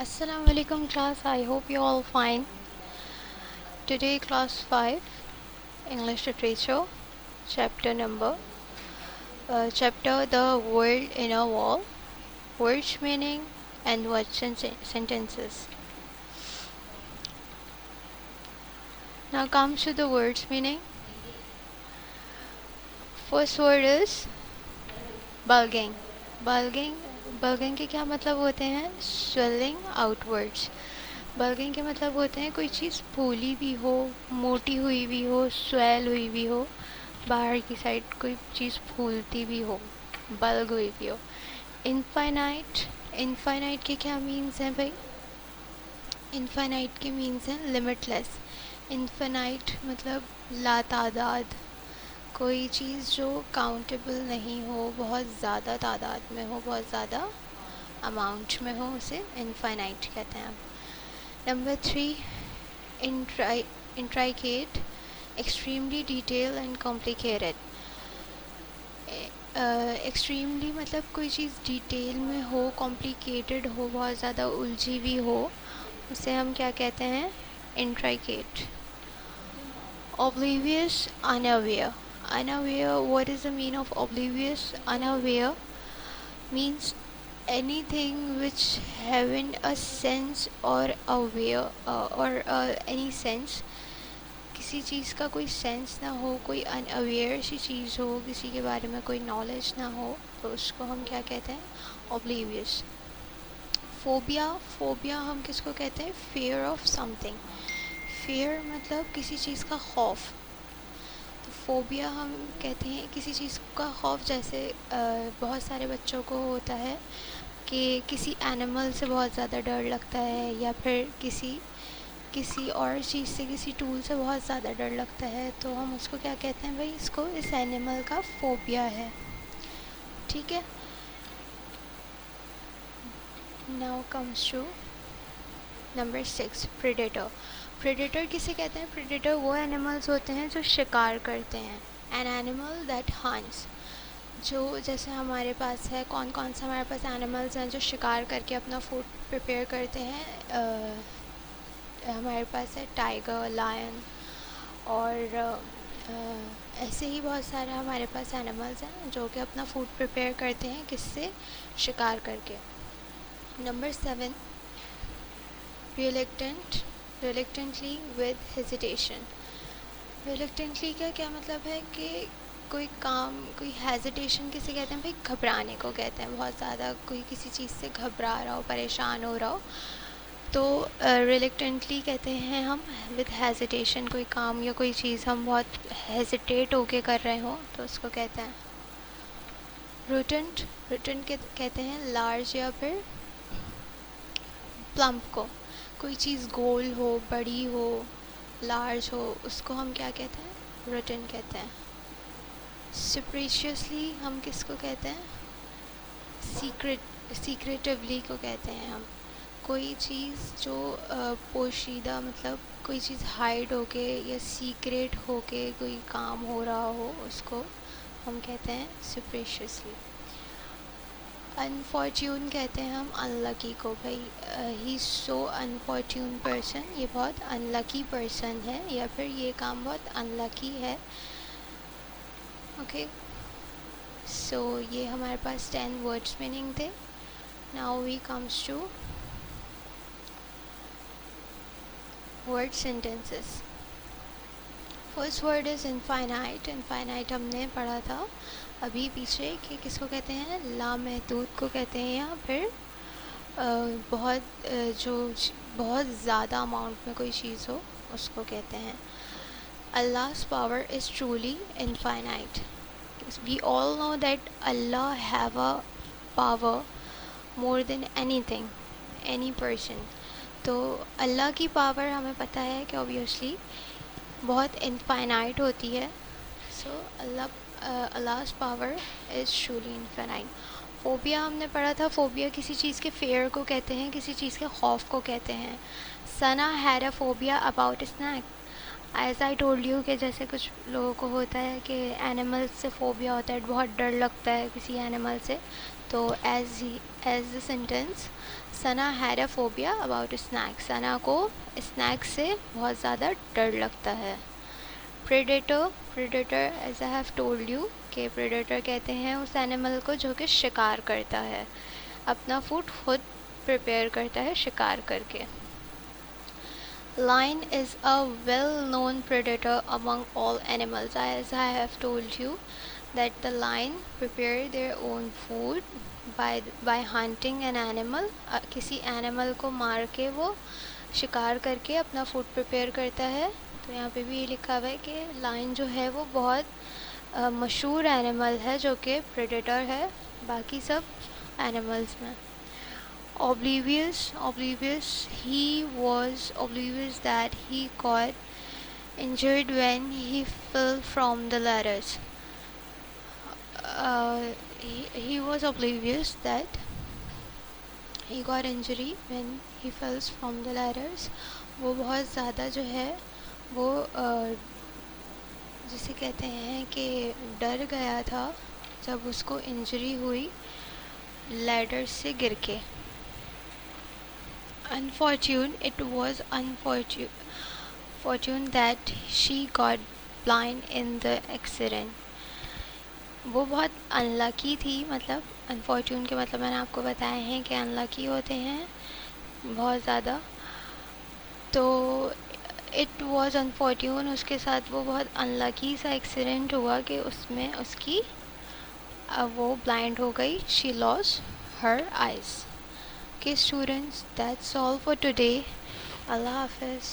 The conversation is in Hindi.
Assalamu alaikum class, I hope you all fine. Today class 5 English literature chapter the word in a wall, words meaning and word sentences. Now comes to the words meaning. First word is bulging. bulging bulging के क्या मतलब होते हैं? swelling outwards. बल्गिंग के मतलब होते हैं कोई चीज़ फूली भी हो, मोटी हुई भी हो, स्वेल हुई भी हो, बाहर की साइड कोई चीज़ फूलती भी हो, बल्ग हुई भी हो. इनफाइनाइट. इनफाइनाइट के क्या मीन्स हैं भाई? इनफाइनाइट के मीन्स हैं लिमिटलेस. इनफाइनाइट मतलब लातादाद, कोई चीज़ जो काउंटेबल नहीं हो, बहुत ज़्यादा तादाद में हो, बहुत ज़्यादा अमाउंट में हो, उसे इनफाइनाइट कहते हैं. Number 3, intricate, extremely detailed and complicated. Extremely मतलब कोई चीज़ डिटेल में हो, कॉम्प्लिकेटेड हो, बहुत ज़्यादा उलझी हुई हो, उसे हम क्या कहते हैं? इंट्राइकेट. oblivious, unaware. Unaware, what is the meaning of oblivious? Unaware means anything which having a sense or aware any sense, किसी चीज़ का कोई सेंस ना हो, कोई अनअवेयर सी चीज़ हो, किसी के बारे में कोई नॉलेज ना हो, तो उसको हम क्या कहते हैं? ओब्लीवियस. फोबिया. फोबिया हम किसको कहते हैं? Fear of something. फियर मतलब किसी चीज़ का खौफ. तो फोबिया हम कहते हैं किसी चीज़ का खौफ. जैसे बहुत सारे बच्चों को होता है कि किसी एनिमल से बहुत ज़्यादा डर लगता है, या फिर किसी और चीज़ से, किसी टूल से बहुत ज़्यादा डर लगता है, तो हम उसको क्या कहते हैं? भाई इसको, इस एनिमल का फोबिया है. ठीक है. Now comes to number 6, predator. Predator किसे कहते हैं? प्रेडेटर वो एनिमल्स होते हैं जो शिकार करते हैं. An animal that hunts. जो जैसे हमारे पास है, कौन कौन से हमारे पास एनिमल्स हैं जो शिकार करके अपना फूड प्रिपेयर करते हैं? हमारे पास है टाइगर, लायन, और ऐसे ही बहुत सारे हमारे पास एनिमल्स हैं जो कि अपना फूड प्रिपेयर करते हैं. किससे? शिकार करके. Number 7, reluctant. Reluctantly with hesitation. Reluctantly का क्या मतलब है? कि कोई काम, कोई हेजिटेशन किसे कहते हैं? भाई घबराने को कहते हैं. बहुत ज़्यादा कोई किसी चीज़ से घबरा रहा हो, परेशान हो रहा हो, तो रिलेक्टेंटली कहते हैं हम. विद हेजिटेशन, कोई काम या कोई चीज़ हम बहुत हेजिटेट होके कर रहे हो, तो उसको कहते हैं रूटेंट. रूटेंट कहते हैं लार्ज या फिर प्लम्प को. कोई चीज़ गोल हो, बड़ी हो, लार्ज हो, उसको हम क्या कहते हैं? रूटेंट कहते हैं. सुपरस्टिशियसली हम किसको कहते हैं? सीक्रेटिवली को कहते हैं हम. कोई चीज़ जो पोशीदा, मतलब कोई चीज़ हाइड होके या सीक्रेट होके कोई काम हो रहा हो, उसको हम कहते हैं सुपरस्टिशियसली. अनफॉर्च्यून कहते हैं हम अनलकी को. भाई ही सो अनफॉर्च्यून पर्सन, ये बहुत अनलकी पर्सन है, या फिर ये काम बहुत अनलकी है. ओके. सो ये हमारे पास 10 वर्ड्स मीनिंग थे. Now we comes to word sentences. First word is infinite. Infinite हमने पढ़ा था अभी पीछे कि किसको कहते हैं? लामहदूद को कहते हैं, या फिर बहुत जो बहुत ज़्यादा अमाउंट में कोई चीज़ हो, उसको कहते हैं. Allah's power is truly infinite. We all know that Allah have a power more than anything, any person. तो अल्लाह की पावर हमें पता है कि ऑब्वियसली बहुत इनफाइनाइट होती है. सो Allah's power is truly infinite. Phobia हमने पढ़ा था. फोबिया किसी चीज़ के फेयर को कहते हैं, किसी चीज़ के खौफ को कहते हैं. Sana had a phobia about snake. As I told you कि जैसे कुछ लोगों को होता है कि एनिमल्स से फोबिया होता है, बहुत डर लगता है किसी एनिमल से, तो as the sentence, Sana had a phobia about snakes, Sana को स्नैक्स से बहुत ज़्यादा डर लगता है। Predator, predator as I have told you कि प्रेडेटर कहते हैं उस एनिमल को जो कि शिकार करता है, अपना फूड खुद प्रिपेयर करता है शिकार करके। Lion is a well-known predator among all animals. As I have told you that the lion prepare their own food by hunting an animal. किसी एनिमल को मार के वो शिकार करके अपना फूड प्रिपेयर करता है। तो यहाँ पे भी ये लिखा हुआ है कि लायन जो है वो बहुत मशहूर एनिमल है जो कि प्रेडेटर है बाकी सब एनिमल्स में। Oblivious, he was oblivious that he got injured when he fell from the ladders. He was oblivious that he got injury when he fell from the ladders. वो बहुत ज़्यादा जो है वो जिसे कहते हैं कि डर गया था जब उसको इंजरी हुई लैडर से गिर के। It was fortune that she got blind in the accident. वो बहुत अनलकी थी, मतलब अनफॉर्च्यून के मतलब मैंने आपको बताए हैं कि अनलकी होते हैं बहुत ज़्यादा। तो इट वॉज अनफॉर्च्यून, उसके साथ वो बहुत अनलकी सा एक्सीडेंट हुआ कि उसमें उसकी वो ब्लाइंड हो गई। She loss her eyes. Okay students, that's all for today. Allah Hafiz.